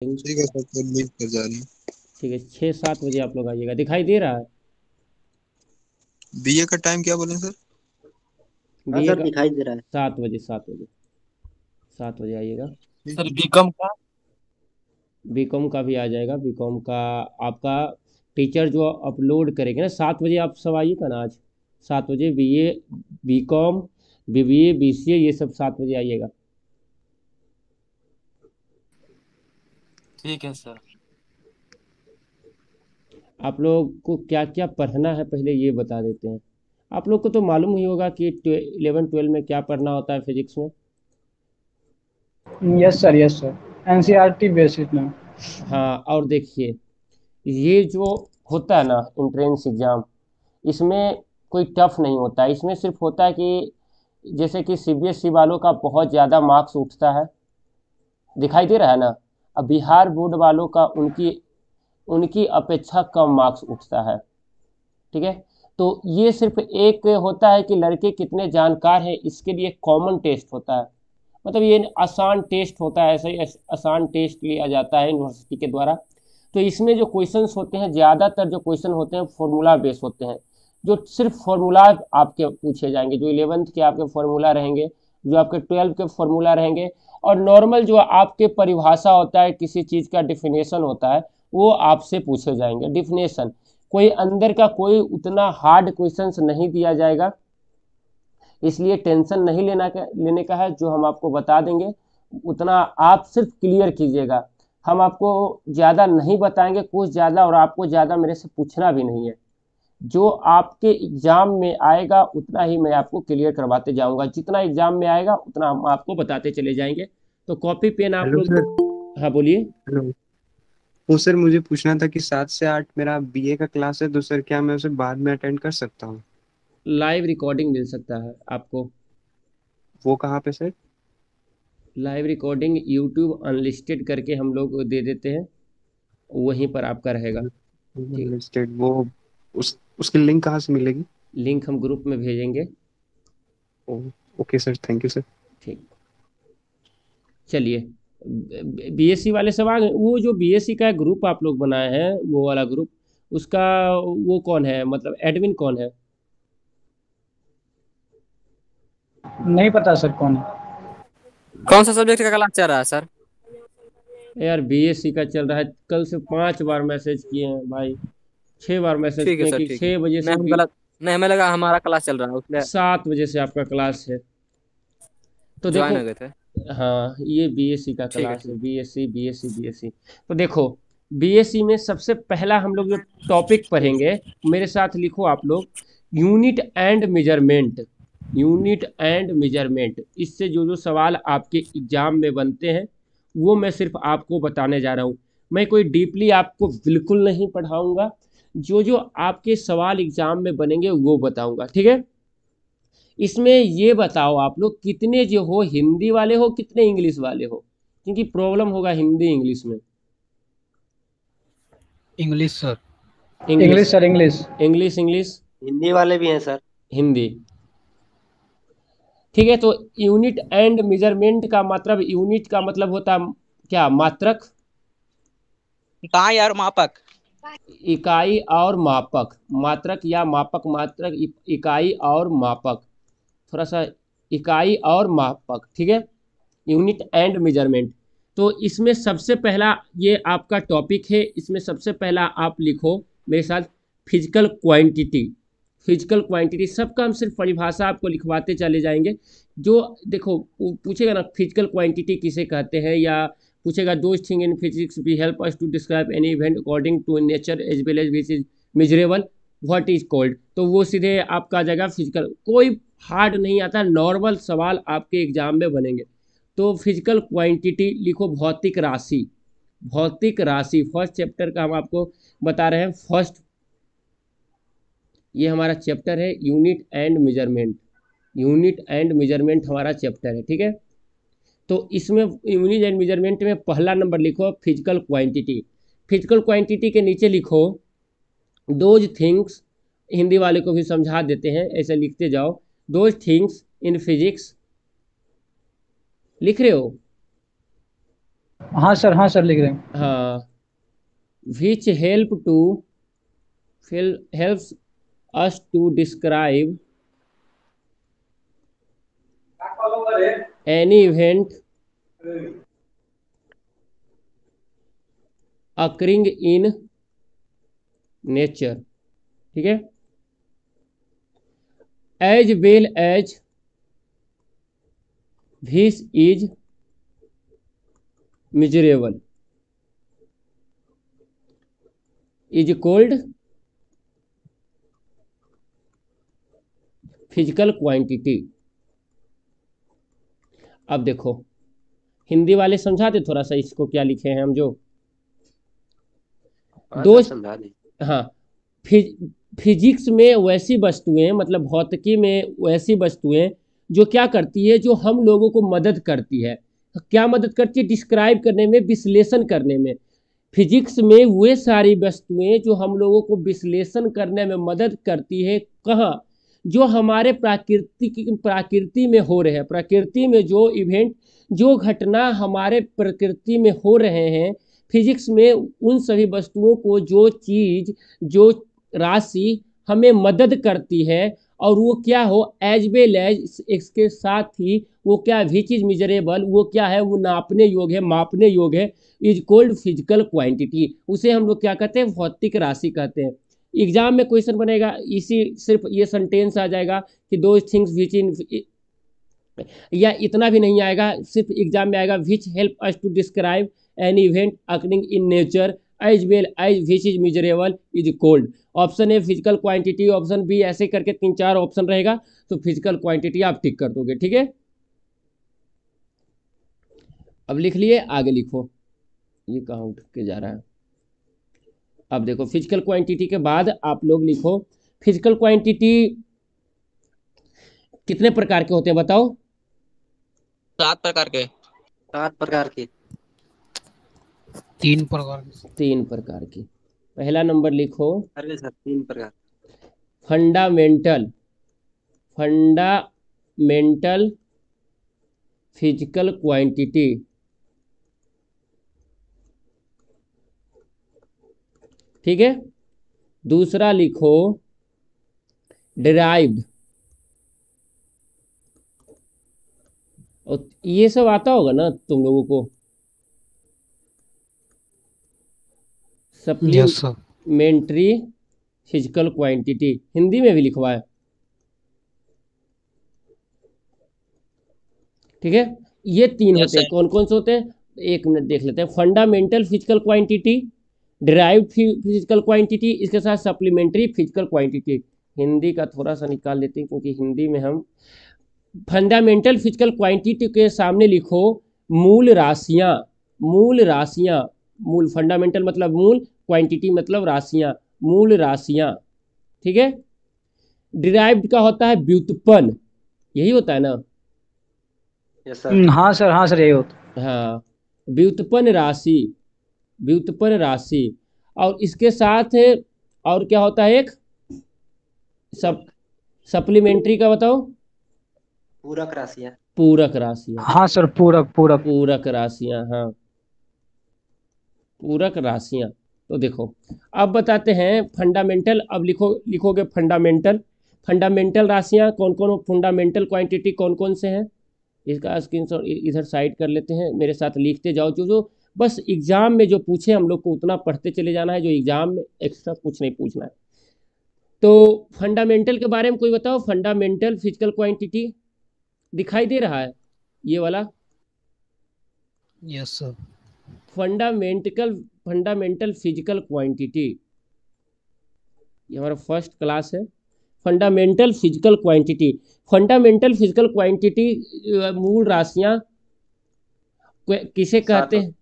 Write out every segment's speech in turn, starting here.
ठीक है सर, तो लीव कर जा रही हूँ। ठीक है, 6-7 बजे आप लोग आइएगा, दिखाई दे रहा है? बीए का टाइम क्या बोले सर? हाँ बीए सर, का दिखाई दे रहा है। 7 बजे, 7 बजे, 7 बजे आइएगा। ठीक सर है। बीकॉम का। बीकॉम का भी आ जाएगा, बीकॉम का आपका टीचर जो अपलोड करेंगे ना, 7 बजे आप सब आइएगा ना आज। 7 बजे बीए, बीकॉम, बीबीए, बीसीए, ये सब 7 बजे आइएगा। ठीक है सर। आप लोग को क्या क्या पढ़ना है पहले ये बता देते हैं। आप लोग को तो मालूम ही होगा कि 11-12 में क्या पढ़ना होता है फिजिक्स में। Yes sir, yes sir, NCERT basis में। हाँ, और देखिए, ये जो होता है ना एंट्रेंस एग्ज़ाम, इसमें कोई टफ नहीं होता है। इसमें सिर्फ होता है कि जैसे कि सीबीएसई वालों का बहुत ज़्यादा मार्क्स उठता है, दिखाई दे रहा है ना। अब बिहार बोर्ड वालों का उनकी उनकी अपेक्षा कम मार्क्स उठता है। ठीक है, तो ये सिर्फ एक होता है कि लड़के कितने जानकार हैं, इसके लिए कॉमन टेस्ट होता है। मतलब ये आसान टेस्ट होता है, ऐसे ही आसान टेस्ट लिया जाता है यूनिवर्सिटी के द्वारा। तो इसमें जो क्वेश्चंस होते हैं, ज़्यादातर जो क्वेश्चन होते हैं फॉर्मूला बेस होते हैं। जो सिर्फ फॉर्मूला आपके पूछे जाएंगे, जो 11th के आपके फॉर्मूला रहेंगे, जो आपके 12 के फॉर्मूला रहेंगे, और नॉर्मल जो आपके परिभाषा होता है, किसी चीज़ का डिफिनेशन होता है, वो आपसे पूछे जाएंगे। डिफिनेशन, कोई अंदर का कोई उतना हार्ड क्वेश्चंस नहीं दिया जाएगा, इसलिए टेंशन नहीं लेने का है। जो हम आपको बता देंगे उतना आप सिर्फ क्लियर कीजिएगा। हम आपको ज़्यादा नहीं बताएंगे, कुछ ज़्यादा, और आपको ज़्यादा मेरे से पूछना भी नहीं है। जो आपके एग्ज़ाम में आएगा उतना ही मैं आपको क्लियर करवाते जाऊंगा। जितना एग्ज़ाम में आएगा उतना हम आपको बताते चले जाएंगे। तो कॉपी पेन आप हेलो सर। लोग, हाँ बोलिए। हेलो। वो सर, मुझे पूछना था कि 7 से 8 मेरा बीए का क्लास है, तो सर क्या मैं उसे बाद में अटेंड कर सकता हूँ? लाइव रिकॉर्डिंग मिल सकता है आपको। वो कहाँ पे sir? Live recording YouTube unlisted करके हम लोग दे देते हैं, वहीं पर आपका रहेगा। ठीक, लिस्टेड वो, उसकी लिंक कहाँ से मिलेगी? लिंक हम ग्रुप में भेजेंगे। ओ, okay sir, thank you sir. ठीक, चलिए। बीएससी वाले सब आ गए। वो जो बीएससी का ग्रुप आप लोग बनाए हैं, वो वाला ग्रुप, उसका वो कौन है, मतलब एडमिन कौन है? नहीं पता सर कौन है। कौन सा सब्जेक्ट का क्लास चल रहा है सर? यार बीएससी का चल रहा है, कल से 5 बार मैसेज किए हैं भाई, 6 बार मैसेज ठीक है किए सर, कि ठीक है। 6 बजे नहीं से हम गलत, नहीं हमें लगा हमारा क्लास चल रहा है उसलिए 7 बजे से आपका क्लास है। तो देखो, ज्वाइन हो गए थे। हाँ ये बीएससी का ठीक है, क्लास है, ठीक। BSc BSc BSc. तो देखो, बीएससी में सबसे पहला हम लोग जो टॉपिक पढ़ेंगे, मेरे साथ लिखो आप लोग, unit and measurement. Unit and measurement, इससे जो जो सवाल आपके एग्जाम में बनते हैं वो मैं सिर्फ आपको बताने जा रहा हूँ। मैं कोई डीपली आपको बिल्कुल नहीं पढ़ाऊंगा, जो जो आपके सवाल एग्जाम में बनेंगे वो बताऊंगा, ठीक है। इसमें ये बताओ आप लोग, कितने जो हो हिंदी वाले हो, कितने इंग्लिश वाले हो, क्योंकि प्रॉब्लम होगा हिंदी इंग्लिश में। English sir. English, English sir, English. English, English, Hindi वाले भी हैं सर। हिंदी। ठीक है, तो यूनिट एंड मेजरमेंट का मतलब, यूनिट का मतलब होता है क्या, मात्रक, कहाँ यार मापक। इकाई और मापक। मात्रक या मापक, मात्रक, इकाई और मापक, थोड़ा सा, इकाई और मापक, ठीक है। Unit and measurement. तो इसमें सबसे पहला ये आपका टॉपिक है। इसमें सबसे पहला आप लिखो मेरे साथ, फिजिकल क्वांटिटी। फिजिकल क्वांटिटी सबका हम सिर्फ परिभाषा आपको लिखवाते चले जाएंगे। जो देखो, पूछेगा ना फिजिकल क्वांटिटी किसे कहते हैं, या पूछेगा those thing in physics we help us to describe any event according to nature as well as which is measurable, what is called. तो वो सीधे आपका आ जाएगा फिजिकल। कोई हार्ड नहीं आता, नॉर्मल सवाल आपके एग्जाम में बनेंगे। तो फिजिकल क्वांटिटी लिखो, भौतिक राशि। भौतिक राशि फर्स्ट चैप्टर का हम आपको बता रहे हैं। फर्स्ट, ये हमारा चैप्टर है unit and measurement. Unit and measurement हमारा चैप्टर है, ठीक है। तो इसमें यूनिट एंड मेजरमेंट में पहला नंबर लिखो फिजिकल क्वांटिटी। फिजिकल क्वांटिटी के नीचे लिखो दोज थिंग्स, हिंदी वाले को भी समझा देते हैं, ऐसे लिखते जाओ, दोज थिंग्स इन फिजिक्स। लिख रहे हो? हाँ सर लिख रहे हैं। हाँ, विच helps us to describe any event occurring in nature, ठीक है, as well as this is measurable is called physical quantity. अब देखो हिंदी वाले समझाते थोड़ा सा इसको क्या लिखे हैं हम जो दो समझा दें। हाँ, फिजिक्स में वैसी वस्तुएं, मतलब भौतिकी में वैसी वस्तुएं जो क्या करती है, जो हम लोगों को मदद करती है। क्या मदद करती है? डिस्क्राइब करने में, विश्लेषण करने में। फिजिक्स में वे सारी वस्तुएं जो हम लोगों को विश्लेषण करने में मदद करती है, कहाँ? जो हमारे प्रकृति में हो रहे हैं, प्रकृति में जो इवेंट, जो घटना हमारे प्रकृति में हो रहे हैं, फिजिक्स में उन सभी वस्तुओं को, जो चीज, जो राशि हमें मदद करती है, और वो क्या हो, एज वेल एज, इसके साथ ही वो क्या, विच इज मेजरेबल, वो क्या है, वो नापने योग्य है, मापने योग्य है, इज कॉल्ड फिजिकल क्वांटिटी। उसे हम लोग क्या कहते हैं? भौतिक राशि कहते हैं। एग्जाम में क्वेश्चन बनेगा, इसी सिर्फ ये सेंटेंस आ जाएगा कि दो थिंग्स विच इन, या इतना भी नहीं आएगा, सिर्फ एग्जाम में आएगा which help us to describe an event occurring in nature as well as which is measurable is called. Option A physical quantity, option B, ऐसे करके 3-4 ऑप्शन रहेगा, तो फिजिकल क्वांटिटी आप टिक कर दोगे, ठीक है। अब लिख लिए, आगे लिखो, ये कहाँ उठ के जा रहा है। अब देखो फिजिकल क्वांटिटी के बाद आप लोग लिखो, फिजिकल क्वांटिटी कितने प्रकार के होते हैं बताओ? 7 प्रकार के। 7 प्रकार के। 3 प्रकार के। 3 प्रकार की। पहला नंबर लिखो, अरे सर 3 प्रकार। फंडामेंटल फिजिकल क्वांटिटी, ठीक है। दूसरा लिखो डिराइव्ड, और ये सब आता होगा ना तुम लोगों को, सप्लीमेंट्री फिजिकल क्वांटिटी, हिंदी में भी लिखवा है, ठीक है। ये 3 होते हैं। कौन कौन से होते हैं? 1 मिनट देख लेते हैं। Fundamental physical quantity, derived physical quantity, इसके साथ सप्लीमेंट्री फिजिकल क्वांटिटी। हिंदी का थोड़ा सा निकाल लेते हैं, क्योंकि हिंदी में हम, फंडामेंटल फिजिकल क्वांटिटी के सामने लिखो मूल राशियां, मूल, फंडामेंटल मतलब मूल, क्वांटिटी मतलब राशियां, मूल राशियां, ठीक है। डिराइव्ड का होता है व्युत्पन्न, यही होता है ना? Yes sir. हाँ सर यही होता। हाँ, व्युत्पन्न राशि। और इसके साथ और क्या होता है? एक सप्लीमेंट्री का बताओ? पूरक राशियाँ। पूरक राशियां। हाँ सर पूरक राशियां, हाँ, पूरक राशियां। तो देखो अब बताते हैं फंडामेंटल। अब लिखोगे फंडामेंटल राशियां कौन कौन, फंडामेंटल क्वांटिटी कौन कौन से हैं, इसका स्क्रीनशॉट इधर साइड कर लेते हैं, मेरे साथ लिखते जाओ। जो बस एग्जाम में जो पूछे हम लोग को उतना पढ़ते चले जाना है, जो एग्जाम में एक्स्ट्रा कुछ नहीं पूछना है। तो फंडामेंटल के बारे में कोई बताओ, फंडामेंटल फिजिकल क्वांटिटी दिखाई दे रहा है ये वाला? Yes sir. Fundamental physical quantity, ये हमारा फर्स्ट क्लास है। फंडामेंटल फिजिकल क्वांटिटी मूल राशियां किसे कहते हैं?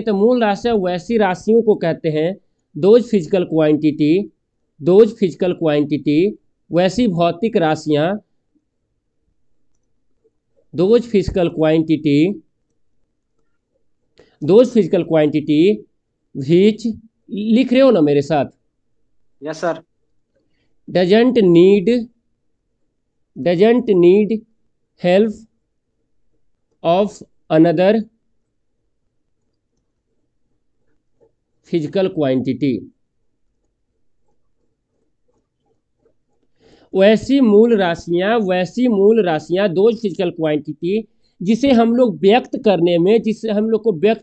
तो मूल राशियां वैसी राशियों को कहते हैं, दोज फिजिकल क्वांटिटी, वैसी भौतिक राशियां, दोज फिजिकल क्वांटिटी व्हिच, लिख रहे हो ना मेरे साथ? Yes sir. Doesn't need help of another physical quantity. वैसी मूल राशियां दोज फिजिकल क्वांटिटी जिसे हम लोग व्यक्त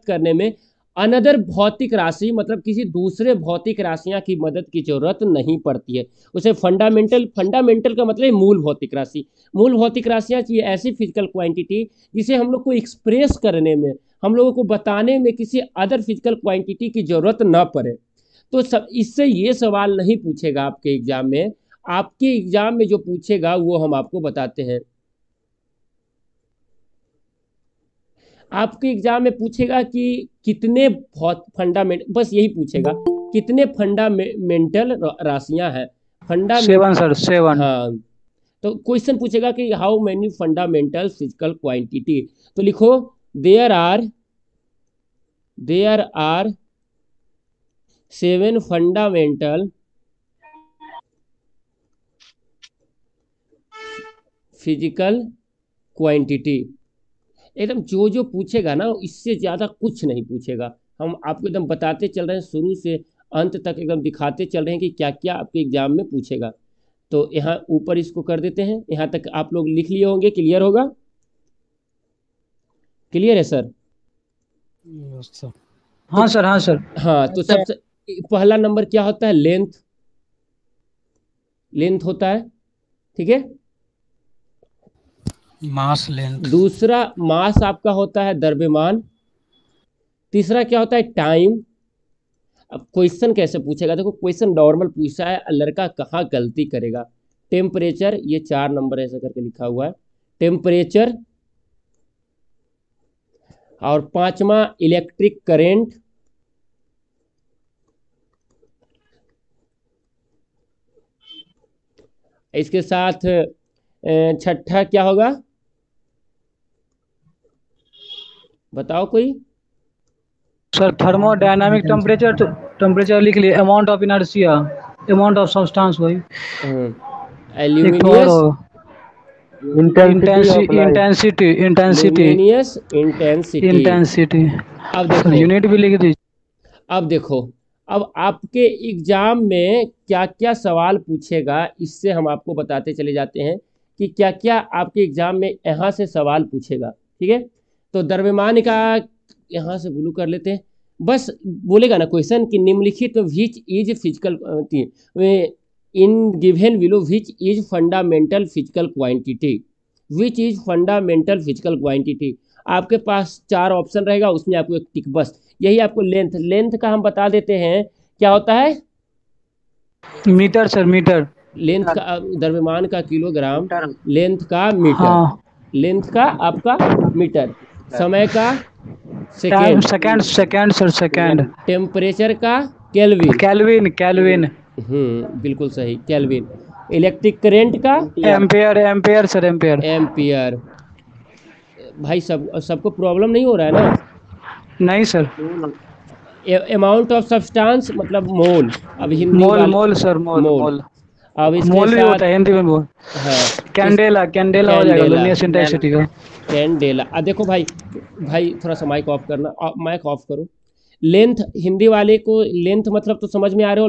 करने में अनदर भौतिक राशि मतलब किसी दूसरे भौतिक राशियां की मदद की जरूरत नहीं पड़ती है। उसे फंडामेंटल का मतलब है मूल भौतिक राशियां चाहिए ऐसी फिजिकल क्वांटिटी जिसे हम लोग को एक्सप्रेस करने में, हम लोगों को बताने में किसी अदर फिजिकल क्वांटिटी की जरूरत ना पड़े। तो सब इससे ये सवाल नहीं पूछेगा आपके एग्जाम में। आपके एग्जाम में जो पूछेगा वो हम आपको बताते हैं। आपके एग्जाम में पूछेगा कि कितने फंडामेंटल, बस यही पूछेगा कितने फंडामेंटल राशियां हैं। Seven sir, 7। हाँ, तो क्वेश्चन पूछेगा कि how many fundamental physical quantity. तो लिखो there are 7 fundamental physical quantity. एकदम जो पूछेगा ना इससे ज़्यादा कुछ नहीं पूछेगा। हम आपको एकदम बताते चल रहे हैं, शुरू से अंत तक एकदम दिखाते चल रहे हैं कि क्या क्या आपके एग्जाम में पूछेगा। तो यहाँ ऊपर इसको कर देते हैं, यहाँ तक आप लोग लिख लिए होंगे। क्लियर होगा? क्लियर है सर? हाँ सर, हाँ सर। हाँ, तो सबसे पहला नंबर क्या होता है? लेंथ होता है, ठीक है। मास लेंथ। दूसरा मास आपका होता है द्रव्यमान। तीसरा क्या होता है? टाइम। अब क्वेश्चन कैसे पूछेगा, देखो क्वेश्चन नॉर्मल पूछा है, लड़का कहाँ गलती करेगा। टेम्परेचर, ये 4 नंबर ऐसा करके लिखा हुआ है, टेम्परेचर। और 5वां इलेक्ट्रिक करेंट। इसके साथ 6ठा क्या होगा, बताओ कोई। सर थर्मोडायनामिक टेम्परेचर लिख लिए। Amount of inertia, amount of substance वही। एल्यूमिनियस इंटेंसिटी। अब देखो यूनिट भी लिख दीजिए। अब देखो, अब आपके एग्जाम में क्या क्या सवाल पूछेगा इससे हम आपको बताते चले जाते हैं कि क्या क्या आपके एग्जाम में यहाँ से सवाल पूछेगा, ठीक है। तो द्रव्यमान का यहाँ से ब्लू कर लेते हैं। बस बोलेगा ना क्वेश्चन कि निम्नलिखित which is physical in given below which is fundamental physical quantity, which is fundamental physical quantity. आपके पास 4 ऑप्शन रहेगा, उसमें आपको एक टिक, बस यही आपको लेंथ का हम बता देते हैं क्या होता है। Metre sir, metre. लेंथ का द्रव्यमान का किलोग्राम, लेंथ का मीटर। हाँ। लेंथ का आपका मीटर, समय का सेकेंड सर, सेकेंड। टेम्परेचर का केल्विन। बिल्कुल सही, केल्विन। इलेक्ट्रिक करंट का एम्पेयर सर, एम्पियर। भाई सबको प्रॉब्लम नहीं हो रहा है ना? नहीं सर। अमाउंट ऑफ सब्सटेंस मतलब मोल। अब हिंदी मोल सर, मोल। अब इसके मोल भी होता है हिंदी में मोल। हाँ, कैंडेला हो जाएगा, लुमिनस इंटेंसिटी का। कैंडेला। देखो भाई थोड़ा सा माइक ऑफ करना, माइक ऑफ करो। लेंथ, हिंदी वाले को लेंथ मतलब तो समझ में आ रहे हो,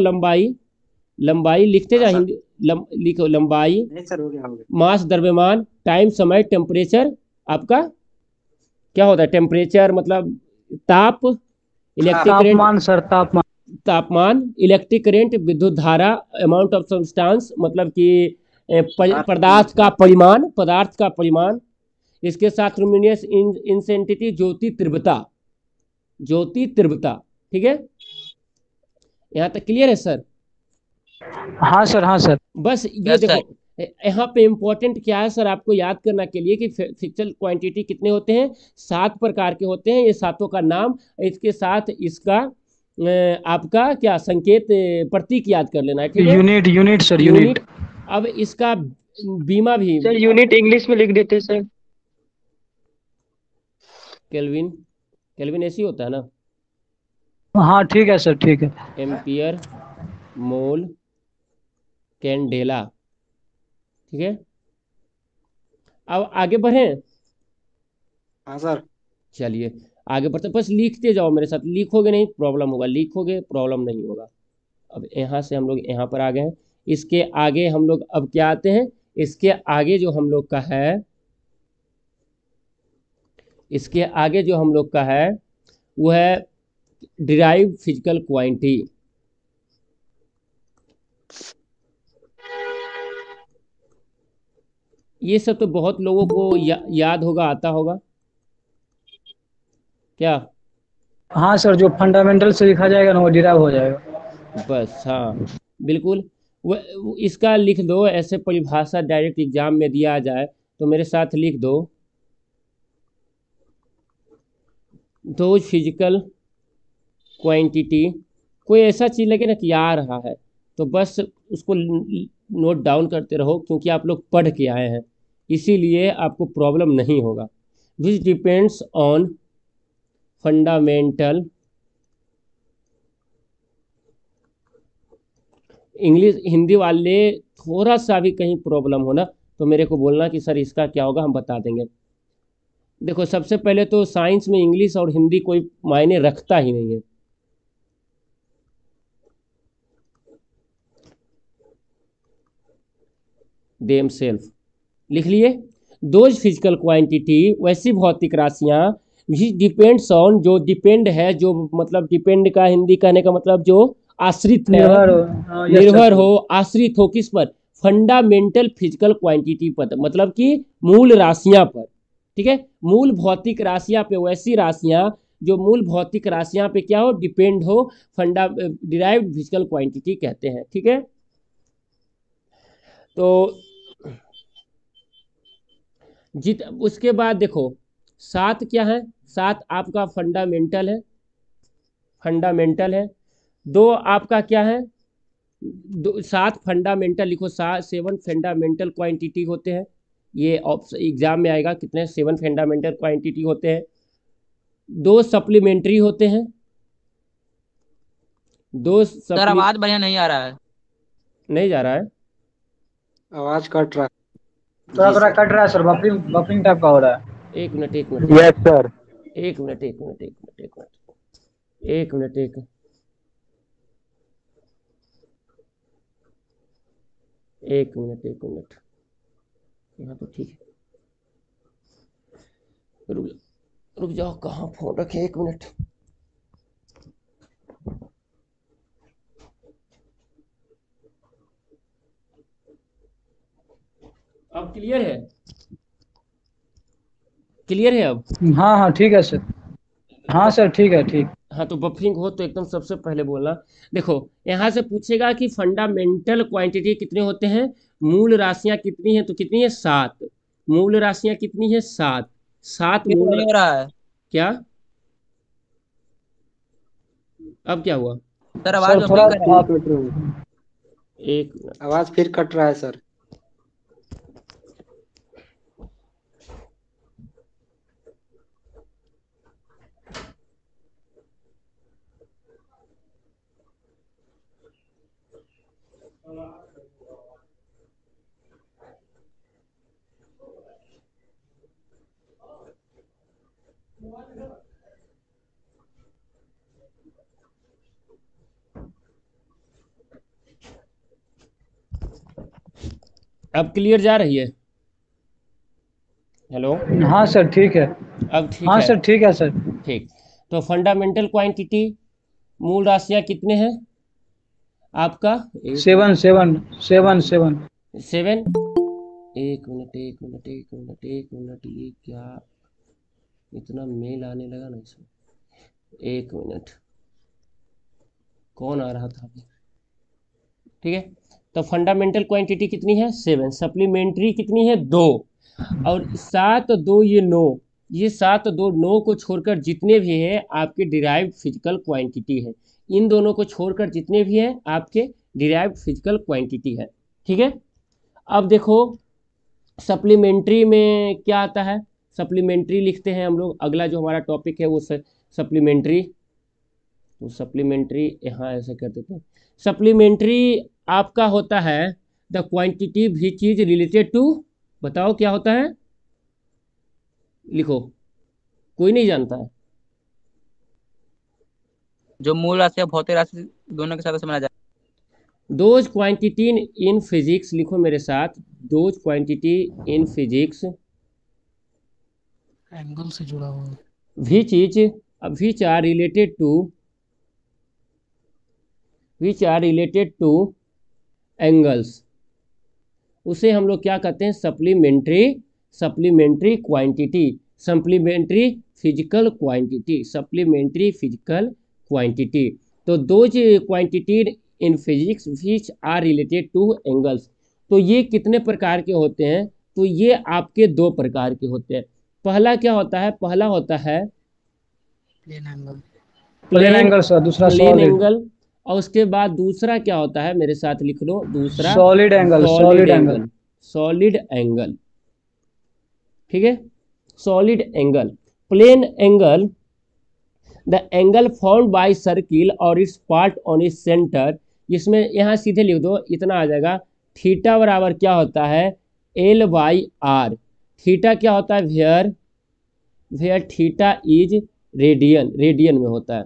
लंबाई लिखते जा, हिंदी लिखो लंबाई। मास द्रव्यमान, टाइम समय, टेम्परेचर आपका क्या होता है? टेम्परेचर मतलब ताप, इलेक्ट्रिक तापमान सर, तापमान, इलेक्ट्रिक करंट विद्युत धारा, अमाउंट ऑफ सब्सटेंस मतलब कि पदार्थ का परिमाण। इसके साथ लुमिनस इंटेंसिटी, ज्योति तीव्रता, ठीक है। यहाँ तक क्लियर है सर? हाँ सर। बस ये देखो यहाँ पे इम्पोर्टेंट क्या है सर आपको याद करने के लिए कि फिजिकल क्वांटिटी कितने होते हैं? 7 प्रकार के होते हैं। ये 7 का नाम, इसके साथ इसका आपका क्या संकेत, प्रतीक याद कर लेना है, ठीक है। Unit sir, unit. अब इसका बीमा भी सर यूनिट इंग्लिश में लिख देते सर। केल्विन ऐसी होता है ना? हाँ ठीक है सर, ठीक है। एम्पियर, मोल, कैंडेला, ठीक है। अब आगे बढ़ें। हाँ सर। चलिए आगे बढ़ते, बस लिखते जाओ मेरे साथ, लिखोगे नहीं प्रॉब्लम होगा, लिखोगे प्रॉब्लम नहीं होगा। अब यहाँ से हम लोग यहाँ पर आ गए हैं। इसके आगे हम लोग अब क्या आते हैं, इसके आगे जो हम लोग का है, इसके आगे जो हम लोग का है वो है डिराइव्ड फिजिकल क्वांटिटी। ये सब तो बहुत लोगों को याद होगा, आता होगा क्या? हाँ सर, जो फंडामेंटल से लिखा जाएगा ना वो डिराइव हो जाएगा। बस हाँ बिल्कुल। इसका लिख दो, ऐसे परिभाषा डायरेक्ट एग्जाम में दिया जाए तो मेरे साथ लिख दो, दो फिजिकल क्वांटिटी। कोई ऐसा चीज लगे ना कि आ रहा है तो बस उसको नोट डाउन करते रहो, क्योंकि आप लोग पढ़ के आए हैं, इसीलिए आपको प्रॉब्लम नहीं होगा। Which depends on fundamental, English Hindi वाले थोड़ा सा भी कहीं प्रॉब्लम हो ना तो मेरे को बोलना कि सर इसका क्या होगा, हम बता देंगे। देखो सबसे पहले तो साइंस में इंग्लिश और हिंदी कोई मायने रखता ही नहीं है। देम सेल्फ लिख लिए। दोज फिजिकल क्वांटिटी, वैसी भौतिक राशियां विच डिपेंड्स ऑन, जो डिपेंड है, जो मतलब डिपेंड का हिंदी कहने का मतलब जो आश्रित है, निर्भर हो, हाँ, yes, निर्भर sir. हो, आश्रित हो किस पर? फंडामेंटल फिजिकल क्वांटिटी पर, मतलब कि मूल राशियां पर। ठीक है, मूल भौतिक राशियां पे, वैसी राशियां जो मूल भौतिक राशियां पे क्या हो, डिपेंड हो, डिराइव्ड फिजिकल क्वांटिटी कहते हैं। ठीक है, तो उसके बाद देखो 7 क्या है, 7 आपका फंडामेंटल है, फंडामेंटल है। 2 आपका क्या है, 7 फंडामेंटल लिखो, 7 फंडामेंटल क्वांटिटी होते हैं। ये एग्जाम में आएगा कितने, 7 फंडामेंटल क्वांटिटी होते हैं। 2 सप्लीमेंट्री होते हैं, 2 सर आवाज बढ़िया नहीं आ रहा है। नहीं जा रहा है, आवाज कट रहा है। थोड़ा जी थोड़ा सर। कट रहा है सर, बफरिंग टाइप का हो रहा है। एक मिनट, एक मिनट, यस सर। एक मिनट, एक मिनट, एक मिनट, एक मिनट, एक मिनट, एक मिनट, एक मिनट, एक मिनट, यहाँ तो ठीक है। रुक जाओ, कहाँ फोन रखे, एक मिनट। अब क्लियर है, क्लियर है अब? हाँ हाँ ठीक है सर, हाँ सर ठीक है, ठीक। हाँ, तो बफरिंग हो तो एकदम सबसे पहले बोलना। देखो यहाँ से पूछेगा कि फंडामेंटल क्वांटिटी कितने होते हैं, मूल राशियां कितनी हैं, तो कितनी है 7। मूल राशियां कितनी है 7, 7 ये तो मूल नहीं हो रहा है क्या? अब क्या हुआ? सर, आवाज सर थोड़ा बफरिंग कर रही है। आप कट रहा है। एक मिनट, आवाज फिर कट रहा है सर। अब क्लियर जा रही है? हेलो, हाँ सर ठीक है, अब ठीक हाँ है? सर ठीक है सर। ठीक। तो फंडामेंटल क्वांटिटी, मूल राशियां कितने हैं आपका? 7 7 7 7। 7। एक मिनट, एक मिनट, एक मिनट, एक मिनट, ये क्या इतना मेल आने लगा ना इसमें, एक मिनट, कौन आ रहा था अभी? ठीक है, तो फंडामेंटल क्वांटिटी कितनी है 7, सप्लीमेंट्री कितनी है 2, और 7 2 ये 9, ये 7 2 9 को छोड़कर जितने भी है आपके डिराइव्ड फिजिकल क्वांटिटी है। इन दोनों को छोड़कर जितने भी हैं आपके डिराइव्ड फिजिकल क्वांटिटी है। ठीक है, अब देखो सप्लीमेंट्री में क्या आता है, सप्लीमेंट्री लिखते हैं हम लोग, अगला जो हमारा टॉपिक है वो सप्लीमेंट्री। तो सप्लीमेंट्री यहाँ ऐसे कर देते हैं। सप्लीमेंट्री आपका होता है the quantity which is related to, बताओ क्या होता है, लिखो, कोई नहीं जानता है, जो मूल राशि है भौतिक राशि दोनों के साथ समझा जाए। दोज क्वांटिटी इन फिजिक्स, लिखो मेरे साथ, those quantity in physics angle से जुड़ा हुआ। which is which are related to angles, उसे हम लोग क्या कहते हैं, supplementary quantity, supplementary physical quantity. तो those quantity in physics which are related to angles, तो ये कितने प्रकार के होते हैं, तो ये आपके दो प्रकार के होते हैं। पहला क्या होता है, पहला होता है plane angle, plane angle sir, दूसरा प्लेन सॉलिड एंगल, और उसके बाद दूसरा क्या होता है, मेरे साथ लिख लो, दूसरा सॉलिड एंगल, सॉलिड एंगल। ठीक है, solid angle. Plane angle, the angle found by circle और its part on its centre, इसमें यहाँ सीधे लिख दो, इतना आ जाएगा, थीटा बराबर क्या होता है, L/R। थीटा क्या होता है, वेयर थीटा इज रेडियन में होता है।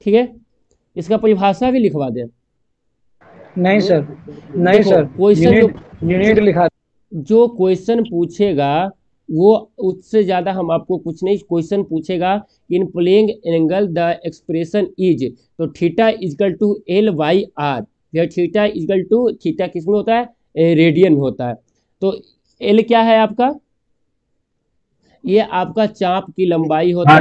ठीक है, इसका परिभाषा भी लिखवा दें। नहीं सर, नहीं देखो, सर, क्वेश्चन यूनिट लिखा, जो क्वेश्चन पूछेगा वो उससे ज़्यादा हम आपको कुछ नहीं, क्वेश्चन पूछेगा in plane angle the expression is, तो theta is equal to L/R, theta is equal to, theta किस में होता है, रेडियन में होता है। तो एल क्या है आपका, ये आपका चाप की लंबाई होता है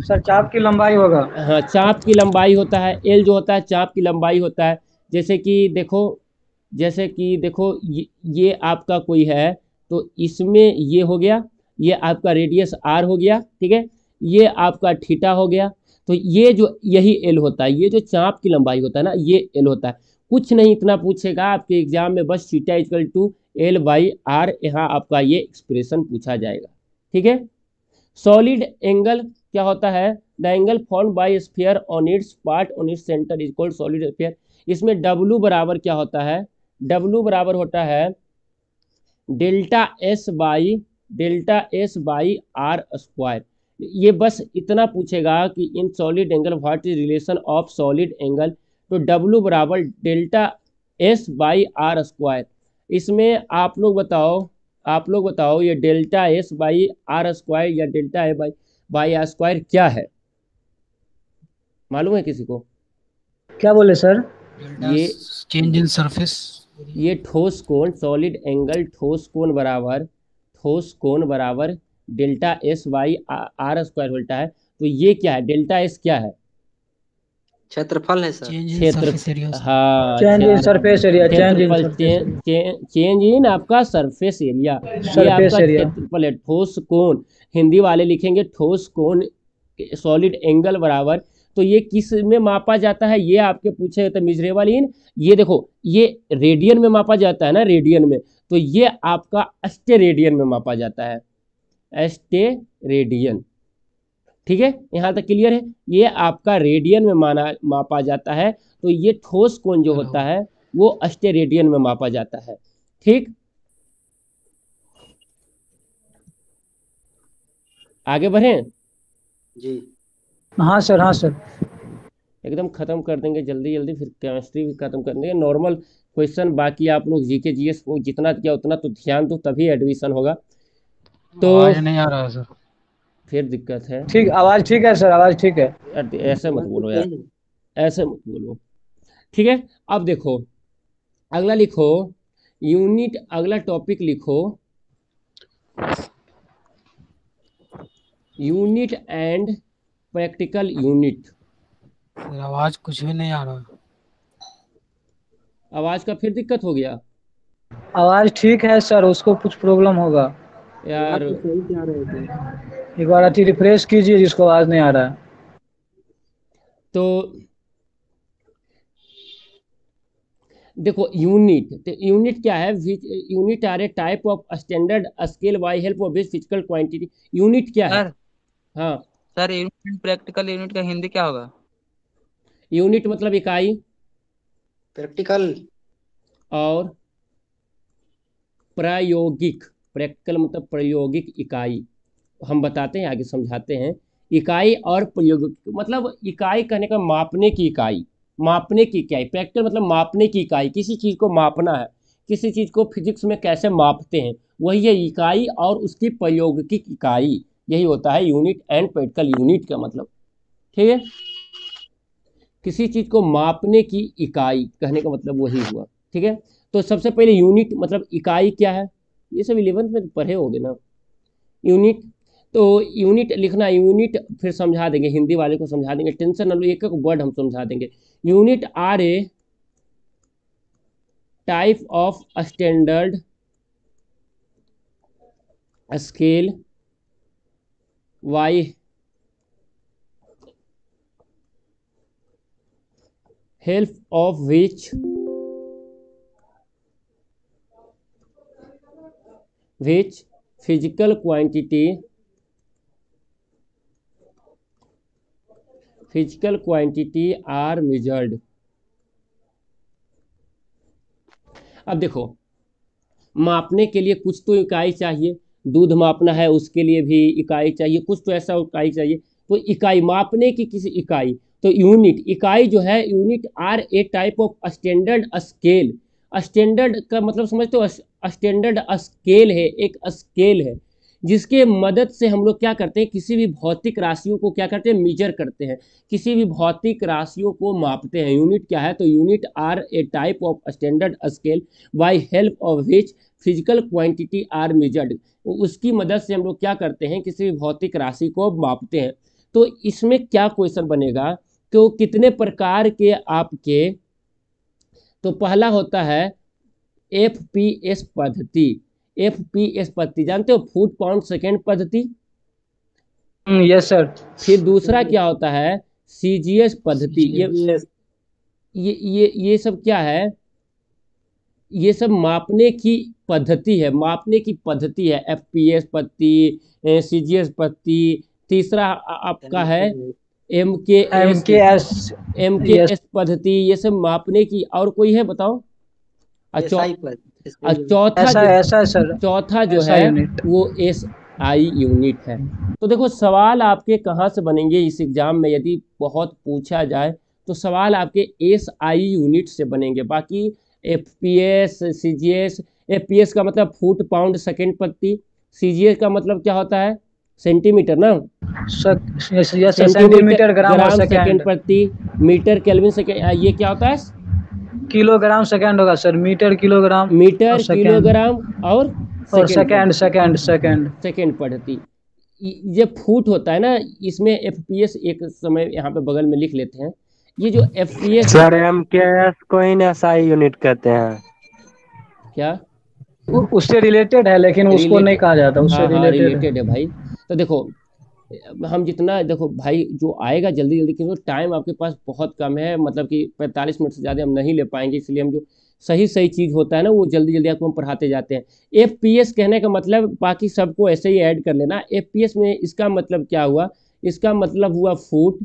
सर चाप की लंबाई होगा। हाँ, चाप की लंबाई होता है, एल जो होता है चाप की लंबाई होता है। जैसे कि देखो ये आपका कोई है, तो इसमें ये हो गया, ये आपका रेडियस आर हो गया, ठीक है, ये आपका थीटा हो गया, तो ये जो यही एल होता है, ये जो चाप की लंबाई होता है ना, ये एल होता है। कुछ नहीं, इतना पूछेगा आपके एग्जाम में, बस थीटा इक्वल टू L/R, यहाँ आपका ये एक्सप्रेशन पूछा जाएगा। ठीक है, सॉलिड एंगल क्या होता है, the angle found bye sphere on it's part on its centre is called solid sphere. इसमें W बराबर क्या होता है, W बराबर होता है delta S by R square. ये बस इतना पूछेगा कि in solid angle what is relation of solid angle, तो W बराबर delta S by R square. इसमें आप लोग बताओ ये delta S by R square या delta A by R square क्या है, मालूम है किसी को? क्या बोले सर? ये चेंज इन सरफेस, ये ठोस कोण, सॉलिड एंगल ठोस कोण बराबर delta S by R square होता है। तो ये क्या है, डेल्टा एस क्या है, क्षेत्रफल है सर। हाँ, change in surface area, change in आपका सरफेस एरिया, ये आपका क्षेत्रफल है। ठोस कोण, हिंदी वाले लिखेंगे ठोस कोण सॉलिड एंगल बराबर, तो ये किस में मापा जाता है, ये आपके पूछे तो मिजरेबल इन, ये देखो ये रेडियन में मापा जाता है ना, रेडियन में, तो ये आपका अस्टेरेडियन में मापा जाता है, अस्टेरेडियन। ठीक है, यहाँ तक क्लियर है, ये आपका रेडियन में मापा जाता है, तो ये ठोस कोण जो होता है वो अस्टेरेडियन में मापा जाता है। ठीक, आगे बढ़ें जी। हाँ सर, हाँ सर, एकदम खत्म कर देंगे जल्दी जल्दी, फिर केमिस्ट्री भी खत्म कर देंगे। नॉर्मल क्वेश्चन बाकी आप लोग जीके जीएस को जितना किया उतना तो ध्यान दो, तभी एडमिशन होगा। तो आवाज नहीं आ रहा है सर, फिर दिक्कत है। ठीक, आवाज ठीक है सर, आवाज ठीक है। ऐसे मत बोलो यार, ऐसे मत बोलो। ठीक है, अब देखो अगला लिखो यूनिट, अगला टॉपिक लिखो यूनिट एंड प्रैक्टिकल यूनिट। आवाज कुछ भी नहीं आ रहा। आवाज का फिर दिक्कत हो गया आवाज ठीक है सर, उसको कुछ प्रॉब्लम होगा यार, एक बार अति रिफ्रेश कीजिए जिसको आवाज नहीं आ रहा है। तो देखो यूनिट क्या है, unit are a type of standard scale by help of which physical quantity. Unit क्या है? सर हाँ सर, यूनिट प्रैक्टिकल यूनिट का हिंदी क्या होगा? यूनिट मतलब इकाई, प्रैक्टिकल और प्रायोगिक, प्रैक्टिकल मतलब प्रायोगिक इकाई। हम बताते हैं, आगे समझाते हैं। इकाई और प्रयोग, मतलब इकाई कहने का मापने की इकाई, मापने की इकाई, प्रैक्टिकल मतलब मापने की इकाई, किसी चीज़ को मापना है, किसी चीज़ को फिजिक्स में कैसे मापते हैं, वही है इकाई और उसकी प्रयोगिक इकाई, यही होता है यूनिट एंड प्रैक्टिकल यूनिट का मतलब। ठीक है, किसी चीज़ को मापने की इकाई कहने का मतलब वही हुआ। ठीक है, तो सबसे पहले यूनिट मतलब इकाई क्या है, ये सब 11th में पढ़े होंगे ना। यूनिट, तो यूनिट लिखना, यूनिट फिर समझा देंगे, हिंदी वाले को समझा देंगे, टेंशन न लो, एक एक वर्ड हम समझा देंगे। Unit are a type of standard scale by help of which physical quantity are measured। अब देखो, मापने के लिए कुछ तो इकाई चाहिए, दूध मापना है उसके लिए भी इकाई चाहिए, कुछ तो ऐसा इकाई चाहिए, तो इकाई मापने की किसी इकाई, तो यूनिट इकाई जो है, unit are a type of standard scale. Standard का मतलब समझते हो, स्टैंडर्ड स्केल है, एक स्केल है जिसके मदद से हम लोग क्या करते हैं, किसी भी भौतिक राशियों को क्या करते हैं, मीजर करते हैं, किसी भी भौतिक राशियों को मापते हैं। यूनिट क्या है, तो unit are a type of standard scale by help of which physical quantity are measured. उसकी मदद से हम लोग क्या करते हैं, किसी भी भौतिक राशि को मापते हैं। तो इसमें क्या क्वेश्चन बनेगा, तो कितने प्रकार के आपके, तो पहला होता है FPS पद्धति। FPS पद्धति जानते हो, फुट पाउंड सेकेंड पद्धति। Yes sir. फिर दूसरा क्या होता है, CGS पद्धति। ये सब क्या है, ये सब मापने की पद्धति है, मापने की पद्धति है। FPS पद्धति, CGS पद्धति। तीसरा आपका है MKS पद्धति, ये सब मापने की। और कोई है बताओ? चौथा जो है वो SI यूनिट है। तो देखो सवाल आपके कहाँ से बनेंगे इस एग्जाम में, यदि बहुत पूछा जाए तो सवाल आपके SI यूनिट से बनेंगे। बाकी FPS, CGS, FPS का मतलब फुट पाउंड सेकेंड पद्धति, CGS का मतलब क्या होता है, सेंटीमीटर ना, सेंटीमीटर ग्राम सेकेंड पद्धति, मीटर केल्विन सेकेंड, ये क्या होता है, किलोग्राम सेकंड होगा sir, metre kilogram, metre kilogram और सेकंड पद्धति। ये फुट होता है ना, इसमें FPS एक समय यहाँ पे बगल में लिख लेते हैं। ये जो FPS सर MKS को ही SI यूनिट कहते हैं क्या, उससे रिलेटेड है, लेकिन उसको नहीं कहा जाता, उससे रिलेटेड है भाई। तो देखो हम जितना, देखो भाई जो आएगा जल्दी जल्दी, क्योंकि टाइम आपके पास बहुत कम है, मतलब कि 45 मिनट से ज़्यादा हम नहीं ले पाएंगे, इसलिए हम जो सही चीज़ होता है ना वो जल्दी जल्दी आपको हम पढ़ाते जाते हैं। FPS कहने का मतलब, बाकी सबको ऐसे ही ऐड कर लेना। FPS में इसका मतलब क्या हुआ, इसका मतलब हुआ फुट,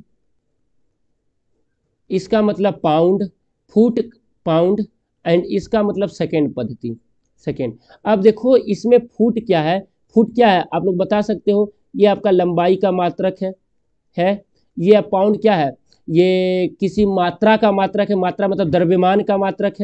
इसका मतलब पाउंड, फुट पाउंड, एंड इसका मतलब सेकेंड पद्धति, सेकेंड। अब देखो इसमें फुट क्या है, फुट क्या है आप लोग बता सकते हो? ये आपका लंबाई का मात्रक है। ये पाउंड क्या है, ये किसी मात्रा का मात्रक है, मात्रा मतलब द्रव्यमान का मात्रक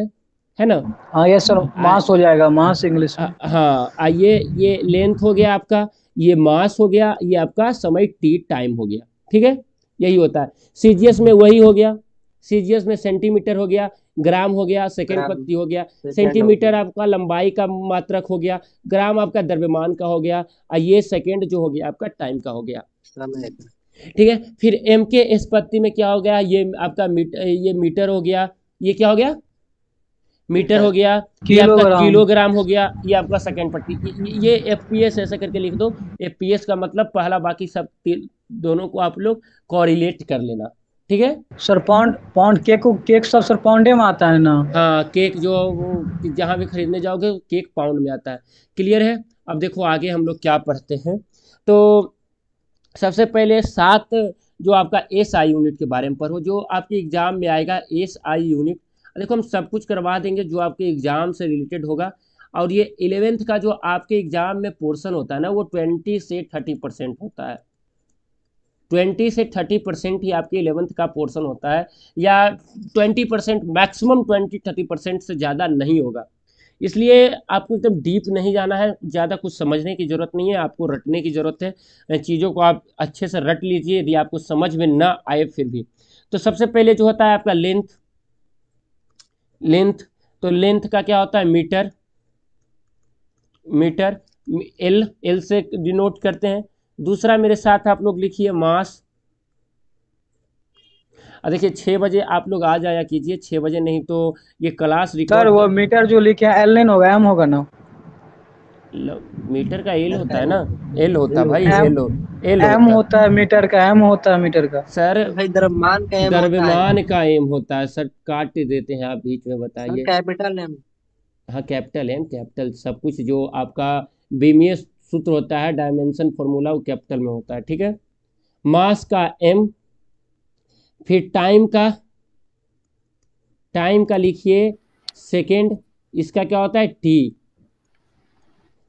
है ना। हाँ यस सर, मास हो जाएगा, मास इंग्लिश में। हाँ, ये लेंथ हो गया आपका, ये मास हो गया, ये आपका समय t टाइम हो गया। ठीक है, यही होता है। CGS में वही हो गया, CGS में सेंटीमीटर हो गया, ग्राम हो गया, सेकेंड पद्धति हो गया, सेंटीमीटर आपका लंबाई का मात्रक हो गया, ग्राम आपका द्रव्यमान का हो गया, और ये सेकेंड जो हो गया आपका टाइम का हो गया। ठीक है, फिर MKS पद्धति में क्या हो गया, ये आपका ये मीटर हो गया, ये क्या हो गया, मीटर हो गया, ये आपका किलोग्राम हो गया, ये आपका सेकेंड पद्धति। ये FPS ऐसा करके लिख दो। FPS का मतलब पहला, बाकी सब दोनों को आप लोग कोरिलेट कर लेना। ठीक है सर, पाउंड केक सब सर पाउंडे में आता है ना। हाँ, केक जो जहाँ भी खरीदने जाओगे केक पाउंड में आता है। क्लियर है? अब देखो आगे हम लोग क्या पढ़ते हैं। तो सबसे पहले 7 जो आपका SI यूनिट के बारे में पढ़ो, जो आपके एग्जाम में आएगा SI यूनिट। देखो हम सब कुछ करवा देंगे जो आपके एग्जाम से रिलेटेड होगा। और ये 11th का जो आपके एग्जाम में पोर्शन होता है ना, वो 20 से 30% होता है। 20 से 30% ही आपके 11th का पोर्शन होता है, या 20%, मैक्सिमम 20-30% से ज़्यादा नहीं होगा। इसलिए आपको एकदम डीप नहीं जाना है, ज़्यादा कुछ समझने की ज़रूरत नहीं है, आपको रटने की ज़रूरत है। चीज़ों को आप अच्छे से रट लीजिए, यदि आपको समझ में ना आए फिर भी। तो सबसे पहले जो होता है आपका लेंथ, तो लेंथ का क्या होता है, मीटर, एल से डिनोट करते हैं। दूसरा मेरे साथ आप लोग लिखिए मास। देखिए 6 बजे आप लोग आ जाया कीजिए, 6 बजे, नहीं तो ये क्लास सर रिकॉर्ड। वो मीटर जो लिखे हैं एल नहीं होगा, एम होगा ना? मीटर का एल होता है ना, एल होता है भाई, एम एल एम होता होता है मीटर का, एम होता है मीटर का। सर। भाई द्रव्यमान का एम होता है। द्रव्यमान का एम होता है सर, काट देते हैं आप बीच में, सर बताइए। Capital M. हाँ कैपिटल एम, कैपिटल सब कुछ जो आपका बीमीय सूत्र होता है, डायमेंशन फॉर्मूला, वो कैपिटल में होता है, ठीक है। मास का एम, फिर टाइम का लिखिए सेकेंड, इसका क्या होता है टी।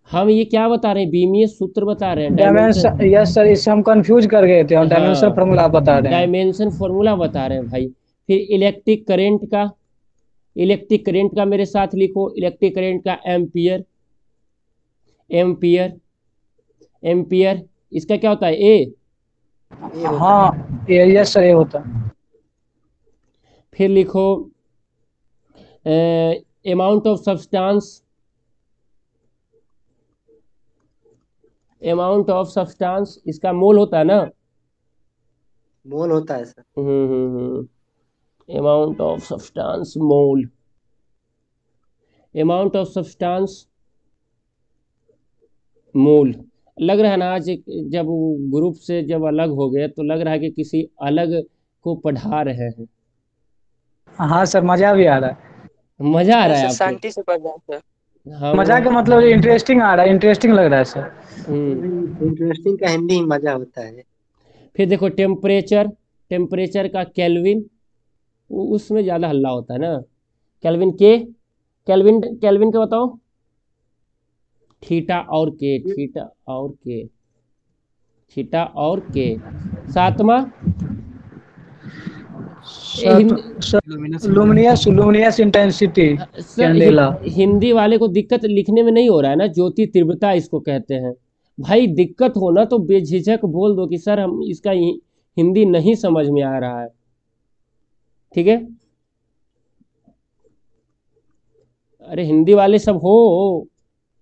हम ये क्या बता रहे हैं, बीमीय सूत्र बता रहे हैं, डायमेंशन। यस सर, इससे हम कंफ्यूज कर गए थे, और डायमेंशन हाँ, फार्मूला आप बता रहे हैं। डायमेंशन फॉर्मूला बता रहे हैं भाई। फिर इलेक्ट्रिक करंट का मेरे साथ लिखो, इलेक्ट्रिक करंट का एम्पियर, इसका क्या होता है ए। हाँ यस सर, ये होता है। फिर लिखो अमाउंट ऑफ सब्सटेंस, इसका मोल होता है ना। मोल होता है sir. Amount of substance mole, amount of substance mole. लग रहा है ना आज जब ग्रुप से जब अलग हो गए तो लग रहा है कि किसी अलग को पढ़ा रहे हैं। हाँ सर, मजा भी आ रहा है। मजा आ रहा है आपको? शांति से पढ़ रहा है। हाँ, मजा का मतलब इंटरेस्टिंग आ रहा है, इंटरेस्टिंग लग रहा है सर। इंटरेस्टिंग का हिंदी में मजा होता है। फिर देखो टेम्परेचर का केल्विन, उसमें ज़्यादा हल्ला होता है ना। केल्विन का बताओ, थीटा और के। सातवां लुमिनियस इंटेंसिटी कैंडेला। हिंदी वाले को दिक्कत लिखने में नहीं हो रहा है ना, ज्योति तीव्रता इसको कहते हैं। भाई दिक्कत हो ना तो बेझिझक बोल दो कि सर हम इसका हिंदी नहीं समझ में आ रहा है, ठीक है। अरे हिंदी वाले सब हो।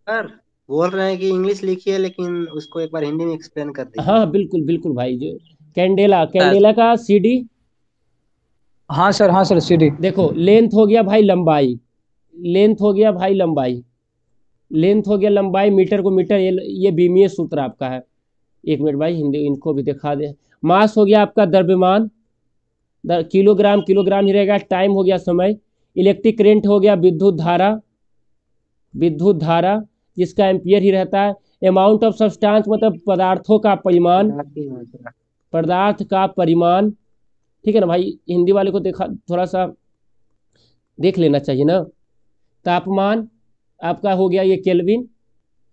सर बोल रहे हैं कि इंग्लिश लिखिए, लेकिन उसको एक बार हिंदी में एक्सप्लेन कर दीजिए। हाँ बिल्कुल भाई, जो कैंडेला का सीडी। हाँ सर सीडी। देखो लेंथ हो गया भाई लंबाई, मीटर को मीटर, ये बीमीय सूत्र आपका है। एक मिनट भाई, हिंदी इनको भी दिखा दे। मास हो गया आपका द्रव्यमान, किलोग्राम ही रहेगा। टाइम हो गया समय। इलेक्ट्रिक करंट हो गया विद्युत धारा जिसका एम्पियर ही रहता है। अमाउंट ऑफ सब्सटेंस मतलब पदार्थ का परिमाण, ठीक है ना भाई। हिंदी वाले को थोड़ा सा देख लेना चाहिए ना। तापमान आपका हो गया ये केल्विन,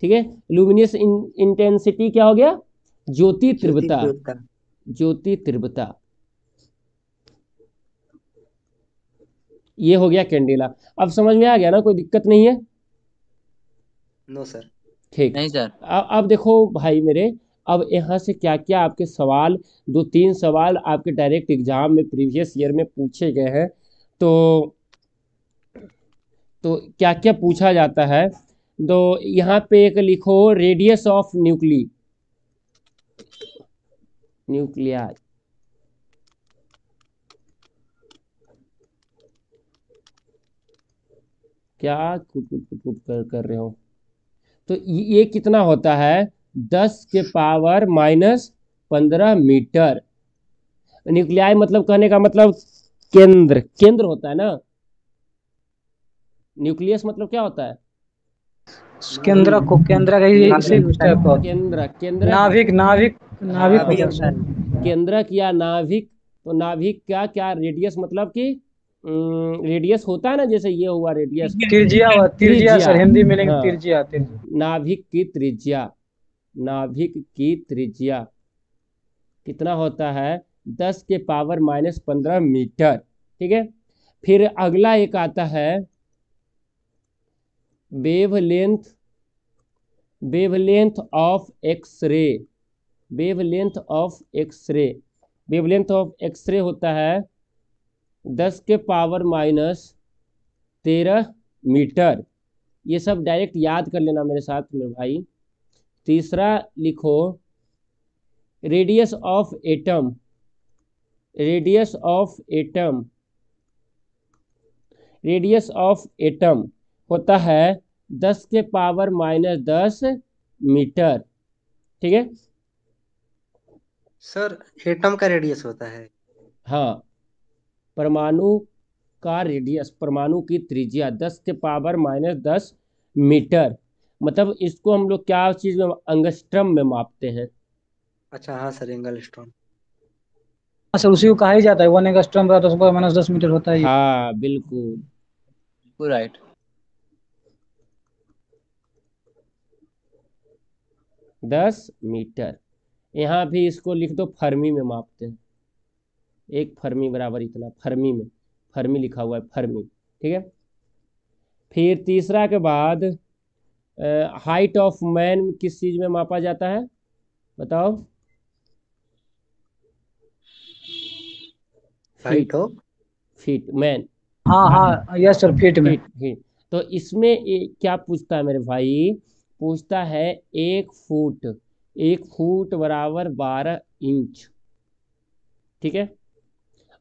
ठीक है। लुमिनियस इंटेंसिटी क्या हो गया, ज्योति तीव्रता। ये हो गया कैंडेला। अब समझ में आ गया ना, कोई दिक्कत नहीं है? No sir. ठीक। नहीं सर। अब देखो भाई मेरे, अब यहाँ से क्या क्या आपके सवाल, 2-3 सवाल आपके डायरेक्ट एग्जाम में प्रीवियस ईयर में पूछे गए हैं। तो क्या क्या पूछा जाता है, तो यहाँ पे एक लिखो रेडियस ऑफ न्यूक्लियाई। क्या कुट कर रहे हो? तो ये कितना होता है, 10 के पावर -15 मीटर। न्यूक्लियाई मतलब कहने का मतलब केंद्र होता है ना। न्यूक्लियस मतलब क्या होता है, केंद्र केंद्रक या नाभिक। तो नाभिक का क्या रेडियस, मतलब कि रेडियस होता है ना, जैसे ये हुआ रेडियस, त्रिज्या सर, हिंदी में हाँ, त्रिज्या। नाभिक की त्रिज्या, कितना होता है 10⁻⁻15 मीटर। ठीक है, फिर अगला एक आता है wavelength, wavelength of X-ray, wavelength of X-ray, wavelength of X-ray होता है 10⁻⁻13 मीटर। ये सब डायरेक्ट याद कर लेना मेरे साथ मेरे भाई। तीसरा लिखो radius of atom, radius of atom, radius of atom होता है 10⁻⁻10 मीटर। ठीक है, सर एटम का रेडियस होता है। हाँ, परमाणु का रेडियस, परमाणु की त्रिज्या 10⁻⁻10 मीटर। मतलब इसको हम लोग क्या चीज में, एंगस्ट्रम में मापते हैं। अच्छा हाँ सर, एंगस्ट्रॉम। हाँ सर, उसी को कहा ही जाता है 1 एंगस्ट्रॉम बराबर 10⁻10 मीटर होता है ये। हाँ बिल्कुल। राइट। 10 मीटर। यहाँ भी इसको लिख दो फर्मी में मापते हैं, एक फर्मी बराबर इतना, फर्मी में, फर्मी लिखा हुआ है फर्मी। ठीक है, फिर तीसरा के बाद हाइट ऑफ मैन किस चीज में मापा जाता है बताओ? Height of feet man. हाँ हाँ यस सर, फीट में। फीट। तो इसमें क्या पूछता है मेरे भाई, पूछता है 1 फुट, 1 फुट बराबर 12 इंच। ठीक है,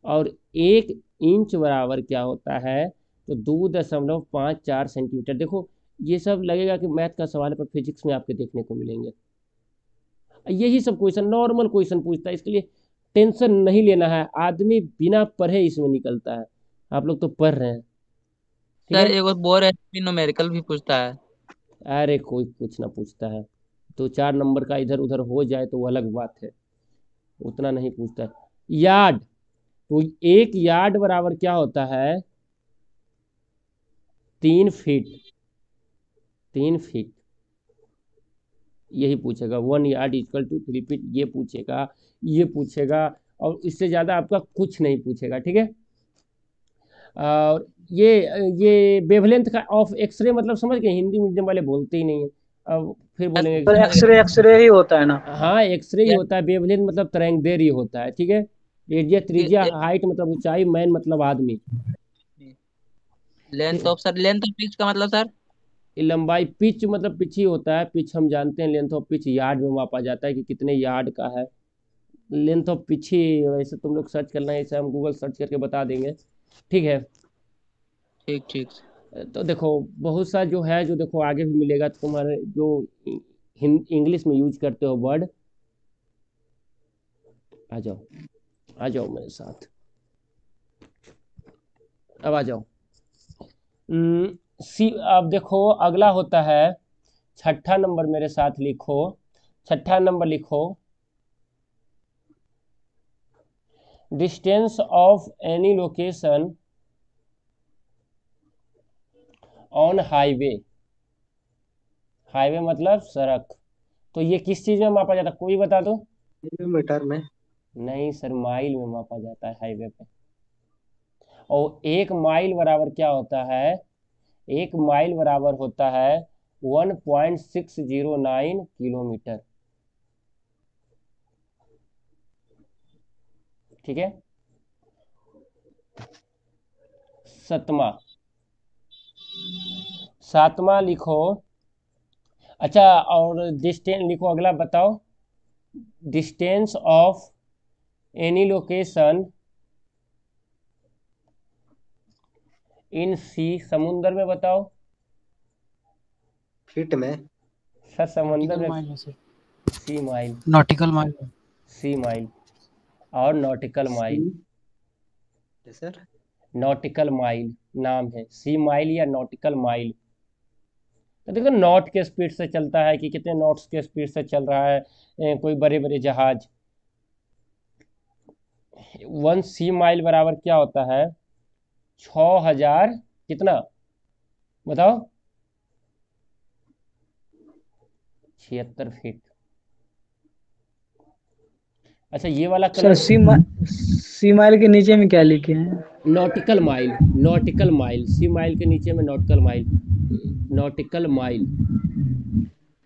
और 1 इंच बराबर क्या होता है, तो 2.54 सेंटीमीटर। देखो ये सब लगेगा कि मैथ का सवाल है, पर फिजिक्स में आपके देखने को मिलेंगे। यही सब क्वेश्चन नॉर्मल क्वेश्चन पूछता है, इसके लिए टेंशन नहीं लेना है। आदमी बिना पढ़े इसमें निकलता है, आप लोग तो पढ़ रहे हैं। ठीक सर है, एक और बोर है, न्यूमेरिकल भी पूछता है। अरे कोई कुछ ना पूछता है, 2-4 नंबर का इधर उधर हो जाए तो वो अलग बात है, उतना नहीं पूछता है। यार्ड, तो 1 यार्ड बराबर क्या होता है 3 फीट, 3 फीट। यही पूछेगा 1 यार्ड इक्वल टू 3 फीट, ये पूछेगा, ये पूछेगा, और इससे ज्यादा आपका कुछ नहीं पूछेगा। ठीक है, और ये वेवलेंथ का ऑफ एक्सरे मतलब समझ गए, हिंदी मीडियम वाले बोलते ही नहीं है, अब फिर बोलेंगे सर एक्सरे, एक्सरे ही होता है ना। हाँ एक्सरे ही होता है, वेवलेंथ मतलब तरंगदैर्घ्य होता है। ठीक है, रेडियस त्रिज्या, हाइट मतलब ऊंचाई, मैन मतलब आदमी। Length of, sir length of pitch का मतलब सर? ये लंबाई, पिच मतलब पिच ही होता है, पिच हम जानते हैं, लेंथ ऑफ पिच यार्ड में मापा जाता है कि कितने यार्ड का है। लेंथ ऑफ पिच ही, वैसे तुम लोग सर्च करना है, इसे हम गूगल सर्च करके बता देंगे। ठीक है, ठीक ठीक। तो देखो बहुत सा जो है, जो देखो आगे भी मिलेगा तुम्हारे, जो इंग्लिश में यूज करते हो वर्ड। आ जाओ, आ जाओ मेरे साथ, अब आ जाओ। सी, अब देखो अगला होता है 6ठा नंबर, मेरे साथ लिखो, 6ठा नंबर लिखो, distance of any location on highway, highway मतलब सड़क, तो ये किस चीज में मापा जाता है, कोई बता दो? किलोमीटर में। नहीं सर, माइल में मापा जाता है हाईवे पे। और 1 माइल बराबर क्या होता है, 1 माइल बराबर होता है 1.609 किलोमीटर। ठीक है, सतमा, सातवां लिखो। अच्छा, और डिस्टेंस लिखो, अगला बताओ, distance of any location in sea, समुंदर में बताओ। फीट में। सर समुंदर नॉटिकल में, माइल में से, सी माइल, नॉटिकल माइल में। सी माइल और nautical mile, sir nautical mile नाम है, सी माइल या नॉटिकल माइल। तो देखो नॉट के स्पीड से चलता है कि कितने नॉट्स के स्पीड से चल रहा है कोई बड़े बड़े जहाज। 1 सी माइल बराबर क्या होता है 6000 कितना बताओ, 76 फीट। अच्छा ये वाला सर कलर सी माइल के नीचे में क्या लिखे हैं? नॉटिकल माइल, नॉटिकल माइल, सी माइल के नीचे में नॉटिकल माइल, नॉटिकल माइल।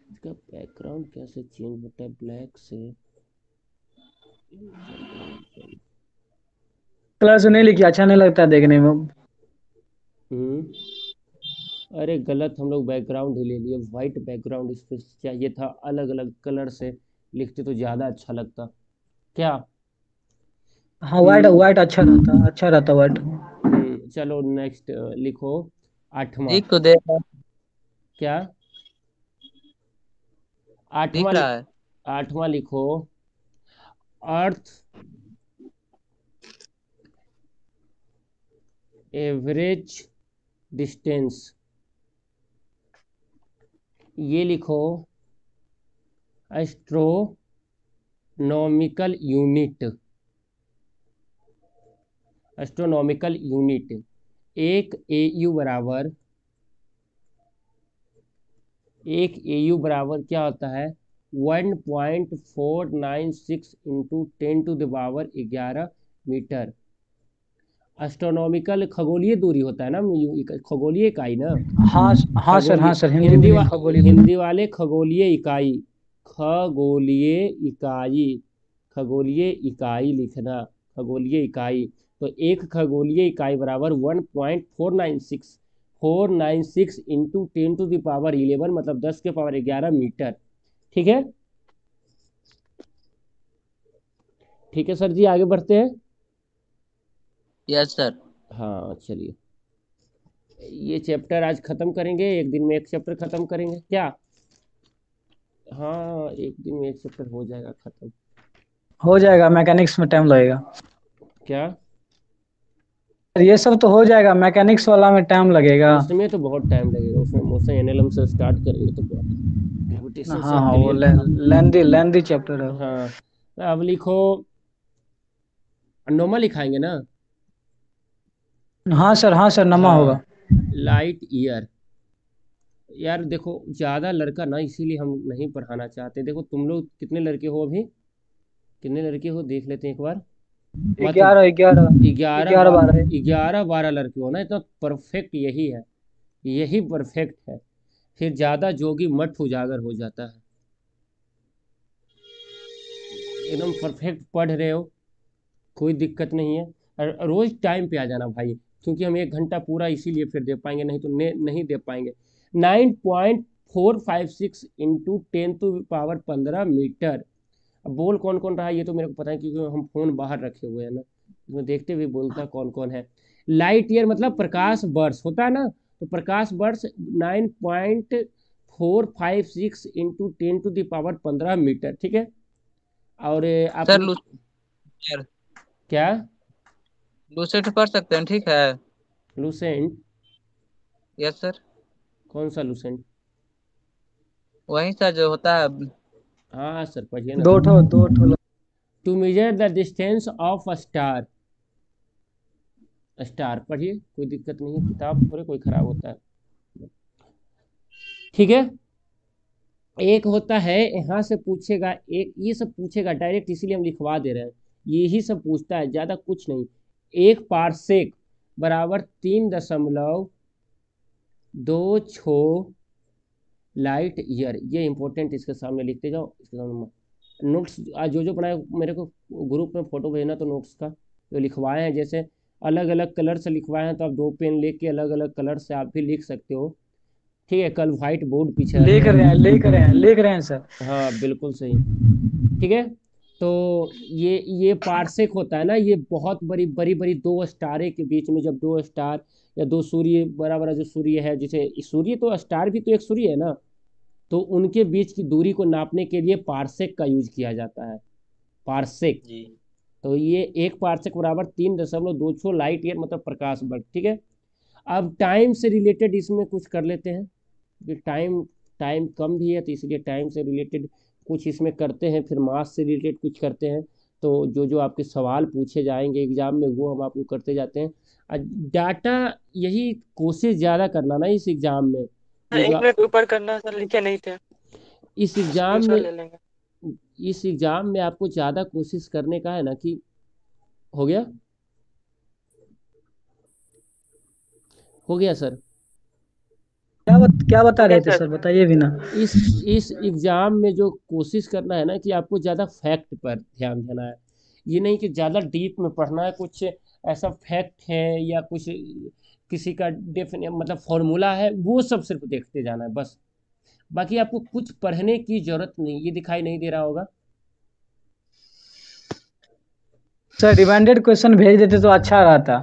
इसका बैकग्राउंड कैसे चेंज होता है ब्लैक से? कलर से नहीं लिखिए, अच्छा नहीं लगता देखने में। अरे गलत, हम लोग बैकग्राउंड ही ले लिए, वाइट बैकग्राउंड इस पर चाहिए था, अलग अलग कलर से लिखते तो ज़्यादा अच्छा लगता क्या। हाँ वाइट वाइट अच्छा रहता वाइट। चलो नेक्स्ट लिखो 8वां। दिख तो दे रहा है। क्या दिख 8वां? रहा है। 8वां लिखो अर्थ एवरेज डिस्टेंस। ये लिखो एस्ट्रोनॉमिकल यूनिट, एस्ट्रोनॉमिकल यूनिट। एक एयू बराबर क्या होता है? 1.496 इंटू 10⁻11 मीटर। एस्ट्रोनॉमिकल खगोलीय दूरी होता है ना, खगोलीय इकाई ना। हाँ हाँ सर, हाँ सर, हिंदी हिंदी वाले खगोलीय इकाई, खगोलीय इकाई, खगोलीय इकाई लिखना, खगोलीय इकाई। तो एक खगोलीय इकाई बराबर 1.496 इंटू 10⁻11 मतलब 10⁻11 मीटर। ठीक है, ठीक है सर जी, आगे बढ़ते हैं। Yes sir. हाँ चलिए, ये चैप्टर आज खत्म करेंगे, एक दिन में एक चैप्टर खत्म करेंगे क्या? हाँ एक दिन में एक चैप्टर हो जाएगा खत्म। हो जाएगा, मैकेनिक्स में टाइम लगेगा। क्या? ये सब तो हो जाएगा, मैकेनिक्स वाला में टाइम लगेगा। उसमें तो बहुत टाइम लगेगा, उसमें मोशन एनएलएम से स्टार्ट करेंगे तो ग्रेविटेशन से हाँ वो लेंदी चैप्टर है। हाँ अब लिखो, नोमा लिखाएंगे ना? हाँ सर, नमा होगा। Light year. यार देखो ज़्यादा लड़का ना, इसीलिए हम नहीं पढ़ाना चाहते। देखो तुम लोग कितने लड़के हो अभी, कितने लड़के हो देख लेते हैं एक बार। 11 12 लड़के हो ना, इतना परफेक्ट यही है, यही परफेक्ट है। फिर ज़्यादा जोगी मठ उजागर हो जाता है। एकदम परफेक्ट पढ़ रहे हो, कोई दिक्कत नहीं है। रोज टाइम पे आ जाना भाई, क्योंकि हम 1 घंटा पूरा इसीलिए फिर दे पाएंगे, नहीं तो नहीं दे पाएंगे। 9.456 इंटू 10⁻15 मीटर। अब बोल कौन कौन रहा है ये तो मेरे को पता है, क्योंकि हम फोन बाहर रखे हुए हैं ना, इसमें देखते हुए बोलता कौन कौन है। लाइट ईयर मतलब प्रकाश वर्ष होता है ना, तो प्रकाश वर्ष 9.456 इंटू 10⁻15 मीटर। ठीक है, और आप सर लोग क्या लूसेंट पढ़ सकते हैं, ठीक है। लूसेंट? Yes sir. कौन सा लूसेंट? वही सर जो होता है। हाँ सर पढ़िए ना। दो ठो to measure the distance of a star, star पढ़िए, कोई दिक्कत नहीं है, किताब थोड़े कोई खराब होता है। ठीक है, एक होता है यहाँ से पूछेगा, एक ये सब पूछेगा डायरेक्ट, इसीलिए हम लिखवा दे रहे हैं, यही सब पूछता है, ज़्यादा कुछ नहीं। एक पारसेक बराबर 3.26 लाइट ईयर। ये इंपॉर्टेंट, इसके सामने लिखते जाओ, इसके सामने नोट्स आज जो बनाए मेरे को ग्रुप में फोटो भेजना, तो नोट्स का जो लिखवाए हैं, जैसे अलग अलग कलर से लिखवाए हैं, तो आप 2 पेन लेके अलग अलग कलर से आप भी लिख सकते हो। ठीक है, कल व्हाइट बोर्ड पीछे लिख रहे हैं सर। हाँ बिल्कुल सही। ठीक है, तो ये पारसेक होता है ना, ये बहुत बड़ी बड़ी बड़ी 2 स्टारे के बीच में, जब 2 स्टार या 2 सूर्य बड़ा जो सूर्य है, जैसे सूर्य तो स्टार भी तो एक सूर्य है ना, तो उनके बीच की दूरी को नापने के लिए पारसेक का यूज किया जाता है, पारसेक। तो ये एक पारसेक बराबर 3.26 लाइट ईयर मतलब प्रकाश वर्ष। ठीक है, अब टाइम से रिलेटेड इसमें कुछ कर लेते हैं, क्योंकि टाइम कम भी है, तो इसलिए टाइम से रिलेटेड कुछ इसमें करते हैं, फिर मास से रिलेटेड कुछ करते हैं। तो जो आपके सवाल पूछे जाएंगे एग्जाम में, वो हम आपको करते जाते हैं। डाटा यही कोशिश ज़्यादा करना ना इस एग्ज़ाम में। एक मिनट ऊपर करना सर, लिखे नहीं थे, इस एग्ज़ाम स्क्रीनशॉट ले में लेंगे। इस एग्जाम में आपको ज़्यादा कोशिश करने का है ना कि हो गया सर। क्या बता रहे थे सर, बताइए भी ना। इस एग्जाम में जो कोशिश करना है ना कि आपको ज़्यादा फैक्ट पर ध्यान देना है। ये नहीं कि ज़्यादा डीप में पढ़ना है, कुछ ऐसा फैक्ट है या कुछ किसी का मतलब फॉर्मूला है, वो सब सिर्फ देखते जाना है बस। बाकी आपको कुछ पढ़ने की जरूरत नहीं। ये दिखाई नहीं दे रहा होगा सर रिमाइंडेड क्वेश्चन भेज देते तो अच्छा रहता।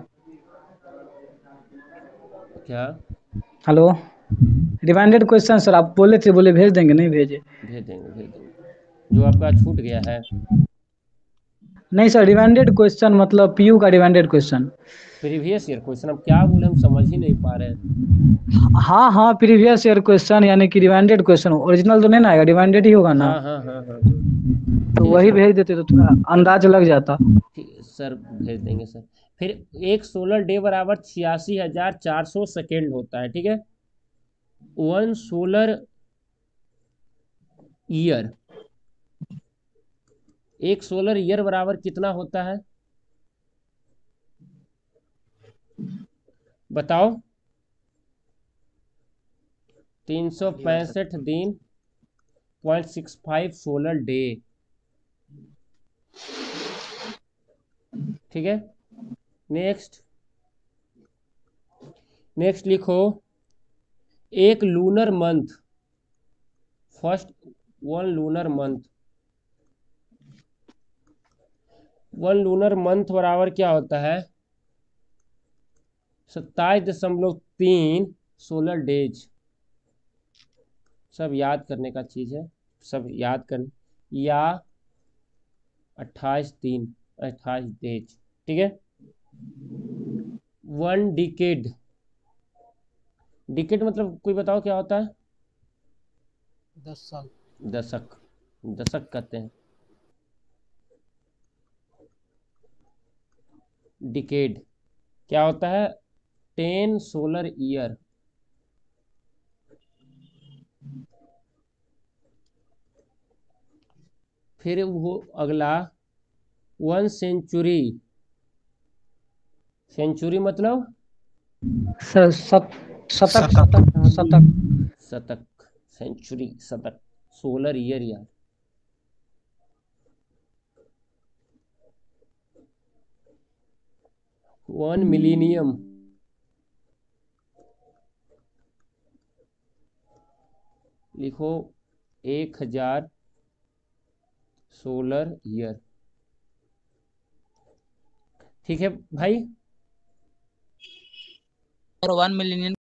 क्या? हेलो, रिमाइंडेड क्वेश्चन सर आप बोले थे, बोले भेज देंगे, नहीं भेजे। भेज देंगे जो आपका छूट गया है। नहीं सर, रिमाइंडेड क्वेश्चन मतलब पीयू का reminded question. Previous year question, अब क्या बोले हम समझ ही नहीं पा रहे हैं। हाँ हाँ, प्रीवियस ईयर क्वेश्चन यानी कि रिमाइंडेड क्वेश्चन, ओरिजिनल तो नहीं ना आएगा, रिमाइंडेड ही होगा ना। हाँ। तो वही भेज देते तो थोड़ा अंदाज लग जाता। ठीक सर, भेज देंगे सर। फिर एक सोलर डे बराबर 86,400 सेकेंड होता है, ठीक है। 1 सोलर ईयर, एक सोलर ईयर बराबर कितना होता है बताओ? 365 दिन, 0.65 सोलर डे, ठीक है। नेक्स्ट लिखो, एक lunar month, first 1 lunar month, 1 lunar month बराबर क्या होता है? 27.3 सोलर डेज। सब याद करने का चीज है, सब याद कर, या 28 डेज, ठीक है। 1 डिकेड, डिकेड मतलब कोई बताओ क्या होता है? 10 साल। दशक कहते हैं डिकेड। क्या होता है? 10 सोलर ईयर। फिर वो अगला 1 सेंचुरी, सेंचुरी मतलब सर शतक, सेंचुरी शतक, सोलर ईयर यार। वन मिलीनियम, लिखो 1000 सोलर ईयर, ठीक है भाई। और 1 मिलियन